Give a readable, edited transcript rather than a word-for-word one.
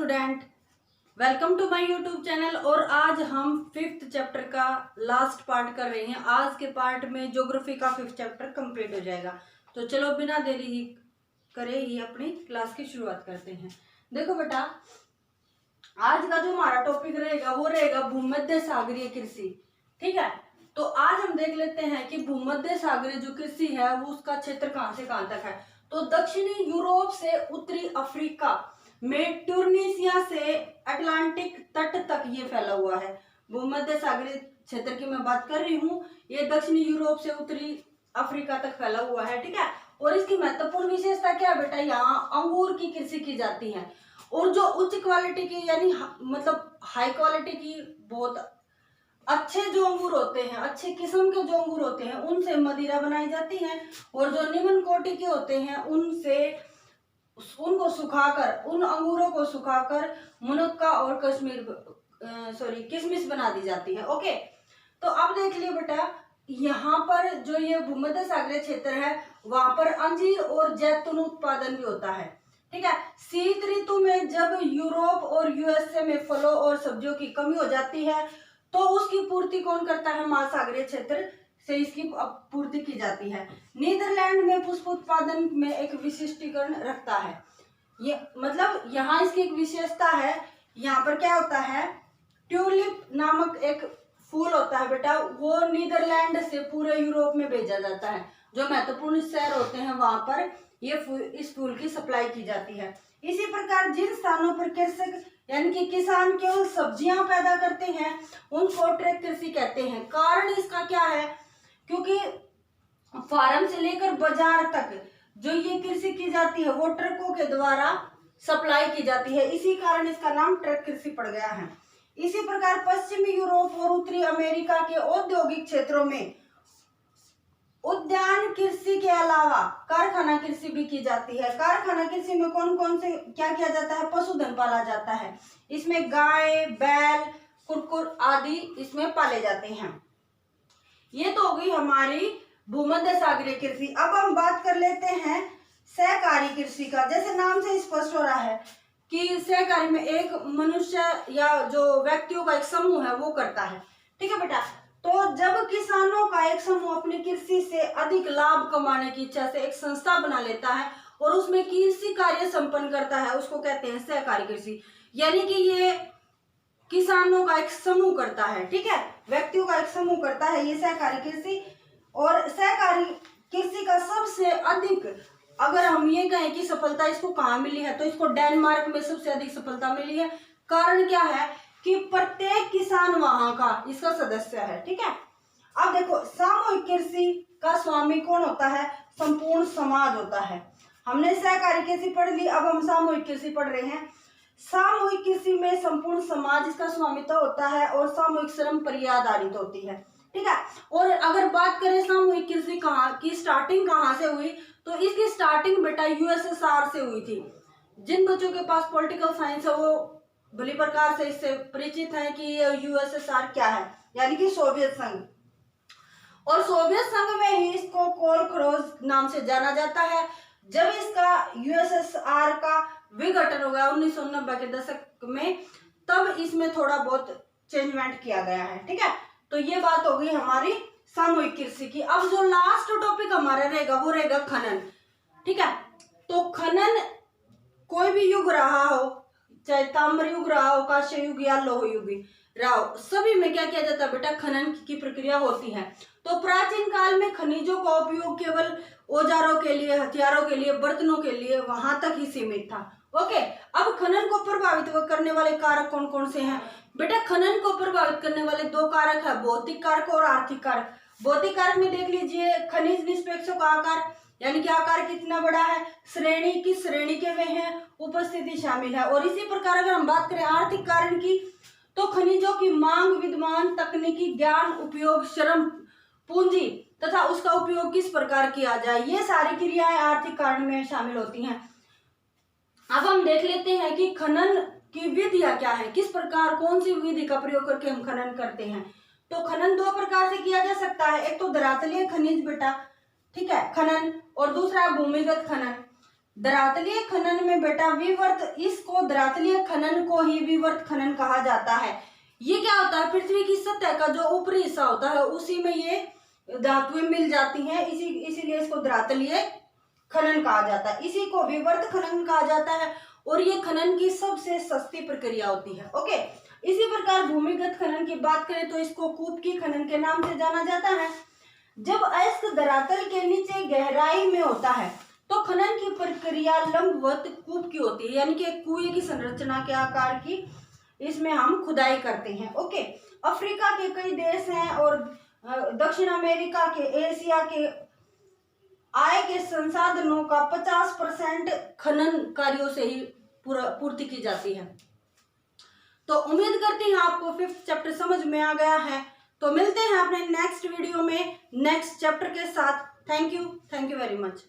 Student, welcome to my YouTube channel. और आज हम 5th चैप्टर का लास्ट पार्ट कर रहे हैं। आज के पार्ट में ज्योग्राफी का 5th चैप्टर कंप्लीट हो जाएगा। तो चलो बिना देरी ही करे ही अपनी क्लास की शुरुआत करते हैं। देखो बेटा, आज का जो हमारा टॉपिक रहेगा वो रहेगा भूमध्य सागरीय कृषि। ठीक है, तो आज हम देख लेते हैं कि भूमध्य सागरीय जो कृषि है वो उसका क्षेत्र कहां से कहां तक है। तो दक्षिणी यूरोप से उत्तरी अफ्रीका में ट्यूनीशिया से अटलांटिक तट तक ये फैला हुआ है। भूमध्य सागरीय क्षेत्र की मैं बात कर रही हूँ। ये दक्षिणी यूरोप से उत्तरी अफ्रीका तक फैला हुआ है। ठीक है, और इसकी महत्वपूर्ण विशेषता क्या है बेटा, यहाँ अंगूर की कृषि की जाती है। और जो उच्च क्वालिटी की यानी मतलब हाई क्वालिटी की बहुत अच्छे जो अंगूर होते हैं, अच्छे किस्म के जो अंगूर होते हैं उनसे मदिरा बनाई जाती है। और जो निम्न कोटि के होते हैं उनसे उनको सुखाकर, उन अंगूरों को सुखाकर मुनक्का और किशमिश बना दी जाती है। ओके, तो अब देख लियो बेटा, यहाँ पर जो ये भूमध्य सागरीय क्षेत्र है वहां पर अंजीर और जैतून उत्पादन भी होता है। ठीक है, शीत ऋतु में जब यूरोप और यूएसए में फलों और सब्जियों की कमी हो जाती है तो उसकी पूर्ति कौन करता है, महासागरीय क्षेत्र से इसकी पूर्ति की जाती है। नीदरलैंड में पुष्प उत्पादन में एक विशिष्टीकरण रखता है। ये मतलब यहाँ इसकी एक विशेषता है। यहाँ पर क्या होता है, ट्यूलिप नामक एक फूल होता है बेटा, वो नीदरलैंड से पूरे यूरोप में भेजा जाता है। जो महत्वपूर्ण शहर होते हैं वहां पर इस फूल की सप्लाई की जाती है। इसी प्रकार जिन स्थानों पर कृषक यानी कि किसान केवल सब्जियां पैदा करते हैं उनको ट्रैक कृषि कहते हैं। कारण इसका क्या है, क्योंकि फार्म से लेकर बाजार तक जो ये कृषि की जाती है वो ट्रकों के द्वारा सप्लाई की जाती है, इसी कारण इसका नाम ट्रक कृषि पड़ गया है। इसी प्रकार पश्चिमी यूरोप और उत्तरी अमेरिका के औद्योगिक क्षेत्रों में उद्यान कृषि के अलावा कारखाना कृषि भी की जाती है। कारखाना कृषि में कौन कौन से क्या किया जाता है, पशुधन पाला जाता है। इसमें गाय, बैल, कुक्कुट आदि इसमें पाले जाते हैं। ये तो हो गई हमारी भूमध्य सागरीय कृषि। अब हम बात कर लेते हैं सहकारी कृषि का। जैसे नाम से स्पष्ट हो रहा है कि सहकारी में एक मनुष्य या जो व्यक्तियों का एक समूह है वो करता है। ठीक है बेटा, तो जब किसानों का एक समूह अपनी कृषि से अधिक लाभ कमाने की इच्छा से एक संस्था बना लेता है और उसमें कृषि कार्य संपन्न करता है, उसको कहते हैं सहकारी कृषि। यानी कि ये किसानों का एक समूह करता है, ठीक है, व्यक्तियों का एक समूह करता है ये सहकारी कृषि। और सहकारी कृषि का सबसे अधिक, अगर हम ये कहें कि सफलता इसको कहाँ मिली है, तो इसको डेनमार्क में सबसे अधिक सफलता मिली है। कारण क्या है कि प्रत्येक किसान वहां का इसका सदस्य है। ठीक है, अब देखो सामूहिक कृषि का स्वामी कौन होता है, संपूर्ण समाज होता है। हमने सहकारी कृषि पढ़ ली, अब हम सामूहिक कृषि पढ़ रहे हैं। सामूहिक कृषि में संपूर्ण समाज इसका स्वामित्व होता है और सामूहिक श्रम पर आधारित होती है। ठीक है, और अगर बात करें सामूहिक कृषि कहाँ की स्टार्टिंग कहाँ से हुई, तो इसकी स्टार्टिंग बेटा यूएसएसआर से हुई थी। जिन बच्चों के पास पॉलिटिकल साइंस है वो भली प्रकार से इससे परिचित है कि यूएसएसआर क्या है, यानी कि सोवियत संघ। और सोवियत संघ में ही इसको कोलक्रोज नाम से जाना जाता है। जब इसका यूएसएसआर का विघटन हो गया 1990 के दशक में, तब इसमें थोड़ा बहुत चेंजमेंट किया गया है। ठीक है, तो ये बात हो गई हमारी सामूहिक कृषि की। अब जो लास्ट टॉपिक हमारा रहेगा वो रहेगा खनन। ठीक है, तो खनन कोई भी युग रहा हो, चाहे ताम्र युग रहा हो, कांस्य युग या लौह युग रहा हो, सभी में क्या किया जाता है बेटा, खनन की प्रक्रिया होती है। तो प्राचीन काल में खनिजों का उपयोग केवल औजारों के लिए, हथियारों के लिए, बर्तनों के लिए वहां तक ही सीमित था। ओके, अब खनन को प्रभावित करने वाले कारक कौन कौन से हैं बेटा, खनन को प्रभावित करने वाले दो कारक है, भौतिक कारक और आर्थिक कारक। भौतिक कारक में देख लीजिए खनिज निष्पेक्षों का आकार, यानी कि आकार कितना बड़ा है, श्रेणी किस श्रेणी के वे हैं, उपस्थिति शामिल है। और इसी प्रकार अगर हम बात करें आर्थिक कारण की, तो खनिजों की मांग, विद्यमान तकनीकी ज्ञान, उपयोग, श्रम, पूंजी तथा उसका उपयोग किस प्रकार किया जाए, ये सारी क्रियाएं आर्थिक कारण में शामिल होती हैं। अब हम देख लेते हैं कि खनन की विधियां क्या है, किस प्रकार कौन सी विधि का प्रयोग करके हम खनन करते हैं। तो खनन दो प्रकार से किया जा सकता है, एक तो धरातलीय खनिज बेटा, ठीक है, खनन, और दूसरा भूमिगत खनन। धरातलीय खनन में बेटा विवर्त, इसको धरातलीय खनन को ही विवर्त खनन कहा जाता है। ये क्या होता है, पृथ्वी की सतह का जो ऊपरी हिस्सा होता है उसी में ये धातुएं मिल जाती हैं, इसीलिए इसको धरातलीय खनन कहा जाता है। इसी को विवर्त खनन कहा जाता है और ये खनन की सबसे सस्ती प्रक्रिया होती है। ओके, इसी प्रकार भूमिगत खनन की बात करें तो इसको कूप की खनन के नाम से जाना जाता है। जब अयस्क धरातल के नीचे गहराई में होता है तो खनन की प्रक्रिया लंबवत कूप की होती है, यानी कि कुएं की संरचना के आकार की इसमें हम खुदाई करते हैं। ओके, अफ्रीका के कई देश हैं और दक्षिण अमेरिका के, एशिया के आय के संसाधनों का 50% खनन कार्यों से ही पूर्ति की जाती है। तो उम्मीद करती हूँ आपको 5th चैप्टर समझ में आ गया है। तो मिलते हैं अपने नेक्स्ट वीडियो में नेक्स्ट चैप्टर के साथ। Thank you very much.